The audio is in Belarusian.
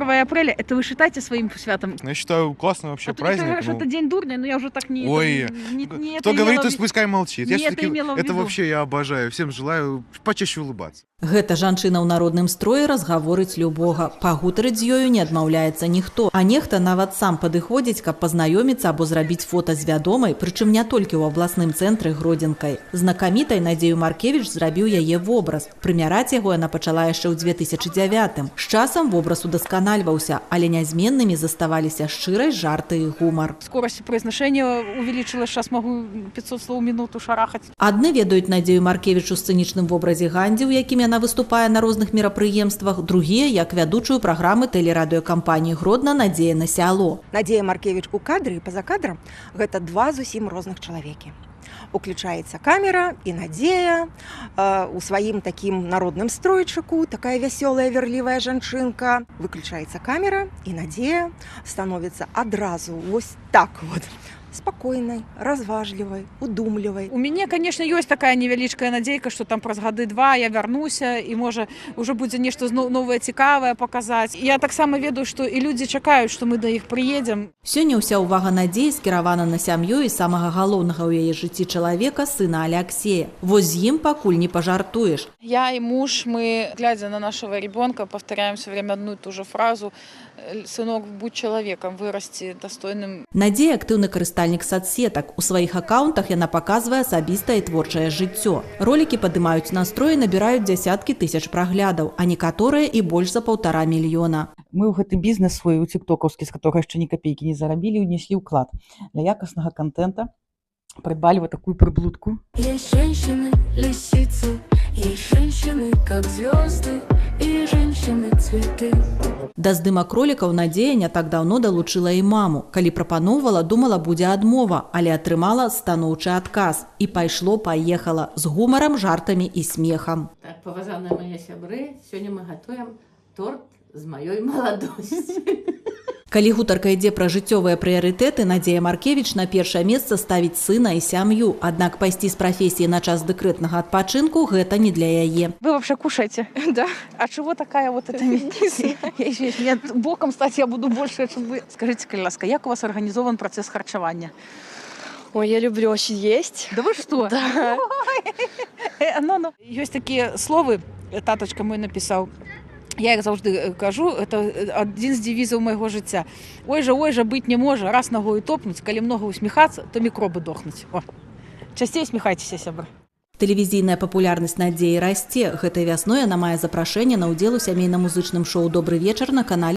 1 апреля, это вы считаете своим святом? Я считаю, классный вообще праздник. Ты говоришь, ну. это день дурня, но я уже так не... Ой, кто говорит, то пускай молчит. Не Я это имела в это виду. вообще я обожаю. Всем желаю почаще улыбаться. Гэта жанчына ў народным строі разгаворыць любога. Пагутарыць з ёю не адмаўляецца ніхто. А нехта нават сам падыходзіць, каб пазнаёміцца або зрабіць фота з вядомай, прычым не толькі ў абласным цэнтры Гродзенкай. Знакамітай Надзею Маркевіч зрабіў яе вобраз. Прымяраць яго яна пачала яшчэ ў 2009. З часам вобраз удасканальваўся, але нязменнымі заставаліся шчырасць, жарты і гумар. Скорость произношения увеличилась, сейчас могу 500 слов в минуту шарахать. Адны ведаюць Надзею Маркевіч у сцэнічным вобразе Гандзі, у якім яна выступае на розных мерапрыемствах, другія як вядучую праграмы тэлерадыёкампаніі Гродна «Надзея на сяло». Надзея Маркевіч у кадры і па-за кадрам – гэта два зусім розных чалавекі. Уключаецца камера і Надзея у сваім такім народным стройчыку, такая вясёлая, верлівая жанчынка. Выключаецца камера і Надзея становіцца адразу вось так вот. Спокойной, разважливой, удумливой. У меня, конечно, есть такая невеличкая надейка, что там праз гады 2 я вернуся и может уже будет нечто новое, цікавое показать. Я так само ведаю, что и люди чакают, что мы до их приедем. Сёння ўся ўвага Надзеі скіравана на сям'ю і самага галоўнага ў яе жыцці чалавека, сына Алексея. Вось з ім пакуль не пожартуеш. Я и муж, мы, глядя на нашего ребенка, повторяем все время одну и ту же фразу: «Сынок, будь человеком, вырасти достойным». Надзея актыўны карыстальнік соцсетак. У сваіх аккаунтах яна паказвае асабістае і творчае жыццё. Ролікі падымаюць настрой і набіраюць дзясяткі тысяч праглядаў, а некаторыя і больш за 1,5 мільёна. Мы ў гэты бізнес свой, у тиктокаўскі, з которого яшчэ ні капейкі не зарабілі, унеслі ўклад. Для якаснага контента придбали вот такую приблудку. Есть женщины лисицы, есть женщины как звезды, и женщины цветы. Да здымак ролікаў Надзея не так даўно далучыла і маму. Калі прапаноўвала, думала, будзе адмова, але атрымала станоўчы адказ. І пайшло-паехала з гумарам, жартамі і смехам. Так, паважаныя мае сябры, сёння мы гатуем торт з маёй маладосці. Калі гутарка ідзе пра жыццёвыя прыярытэты, Надзея Маркевіч на першае месца ставіць сына і сям'ю. Аднак пайсці з прафесіі на час дэкрэтнага адпачынку – гэта не для яе. Вы вообще кушаете? Да. А чего такая вот эта я боком стать я буду больше, чем вы. Скажите, Каласка, как у вас организован процесс харчевания? Ой, я люблю очень есть. Да вы что? Да. Есть такие словы, таточка мой написал. Я их завжди кажу, это один з девізів моего життя. Ой же, бить не може, раз ногою топнуть, коли много усміхатися, то мікроби дохнуть. О, частей усміхайтеся, сябры. Тэлевізійная папулярнасць Надзеі расце. Гэтай вясной яна мае запрашэнне на ўдзел у сямейна-музычным шоу «Добры вечар» на канале